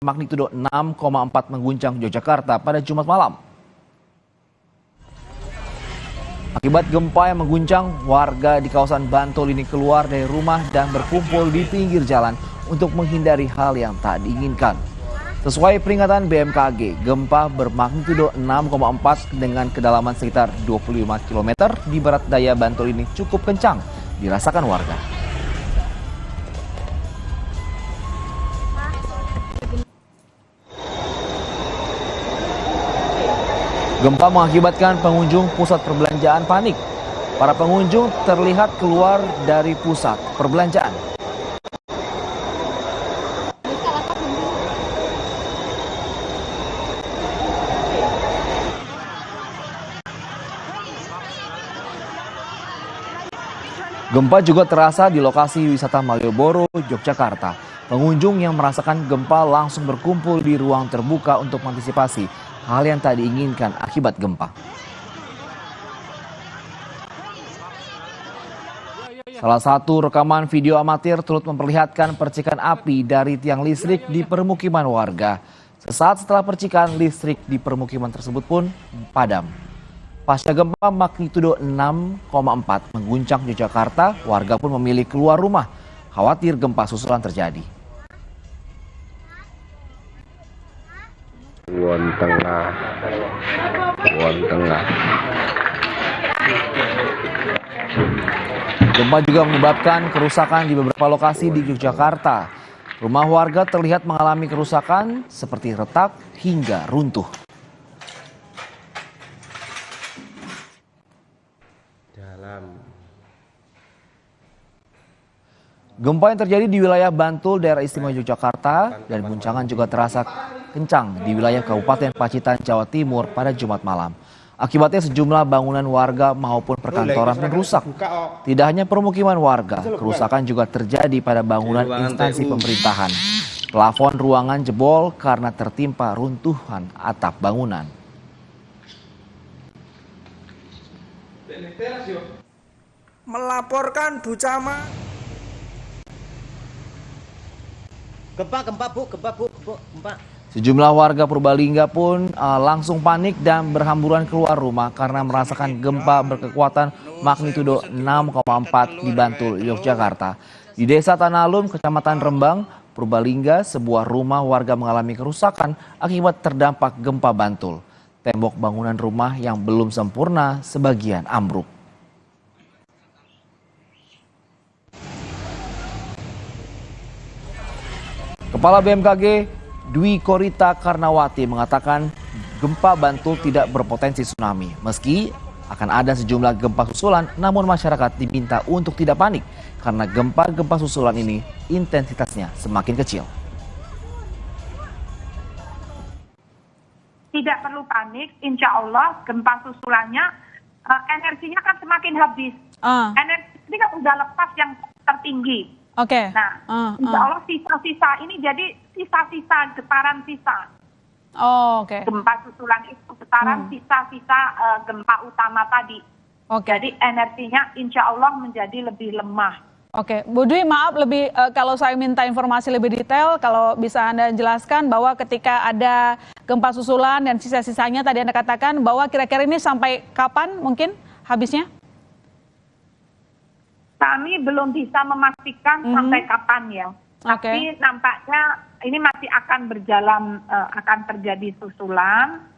magnitudo 6,4 mengguncang Yogyakarta pada Jumat malam. Akibat gempa yang mengguncang, warga di kawasan Bantul ini keluar dari rumah dan berkumpul di pinggir jalan untuk menghindari hal yang tak diinginkan. Sesuai peringatan BMKG, gempa bermagnitudo 6,4 dengan kedalaman sekitar 25 km di barat daya Bantul ini cukup kencang dirasakan warga. Gempa mengakibatkan pengunjung pusat perbelanjaan panik. Para pengunjung terlihat keluar dari pusat perbelanjaan. Gempa juga terasa di lokasi wisata Malioboro, Yogyakarta. Pengunjung yang merasakan gempa langsung berkumpul di ruang terbuka untuk mengantisipasi hal yang tak diinginkan akibat gempa. Salah satu rekaman video amatir turut memperlihatkan percikan api dari tiang listrik di permukiman warga. Sesaat setelah percikan, listrik di permukiman tersebut pun padam. Pasca gempa magnitudo 6,4 mengguncang Yogyakarta, warga pun memilih keluar rumah, khawatir gempa susulan terjadi. Won Tengah. Gempa juga menyebabkan kerusakan di beberapa lokasi di Yogyakarta. Rumah warga terlihat mengalami kerusakan seperti retak hingga runtuh. Gempa yang terjadi di wilayah Bantul, daerah istimewa Yogyakarta, dan guncangan juga terasa kencang di wilayah Kabupaten Pacitan, Jawa Timur pada Jumat malam. Akibatnya sejumlah bangunan warga maupun perkantoran pun rusak. Tidak hanya permukiman warga, kerusakan juga terjadi pada bangunan instansi pemerintahan. Plafon ruangan jebol karena tertimpa runtuhan atap bangunan. Melaporkan Bu Camat. Gempa. Sejumlah warga Purbalingga pun langsung panik dan berhamburan keluar rumah karena merasakan gempa berkekuatan magnitudo 6,4 di Bantul, Yogyakarta. Di Desa Tanalum, Kecamatan Rembang, Purbalingga, sebuah rumah warga mengalami kerusakan akibat terdampak gempa Bantul. Tembok bangunan rumah yang belum sempurna sebagian ambruk. Kepala BMKG Dwi Korita Karnawati mengatakan gempa Bantul tidak berpotensi tsunami. Meski akan ada sejumlah gempa susulan, namun masyarakat diminta untuk tidak panik karena gempa-gempa susulan ini intensitasnya semakin kecil. Tidak perlu panik, insya Allah gempa susulannya energinya kan semakin habis. Energi ini kan udah lepas yang tertinggi. Oke. Nah, insya Allah sisa-sisa ini jadi sisa-sisa getaran sisa. Oh, oke. Gempa susulan itu getaran sisa-sisa gempa utama tadi. Oke. Jadi energinya insya Allah menjadi lebih lemah. Oke, Bu Dwi, maaf lebih kalau saya minta informasi lebih detail, kalau bisa Anda jelaskan bahwa ketika ada gempa susulan dan sisa-sisanya tadi Anda katakan bahwa kira-kira ini sampai kapan mungkin habisnya? Kami belum bisa memastikan sampai kapan ya. Tapi nampaknya ini masih akan berjalan, akan terjadi susulan.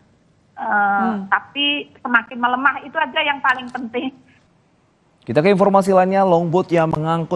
Tapi semakin melemah itu aja yang paling penting. Kita ke informasi lainnya, longboat yang mengangkut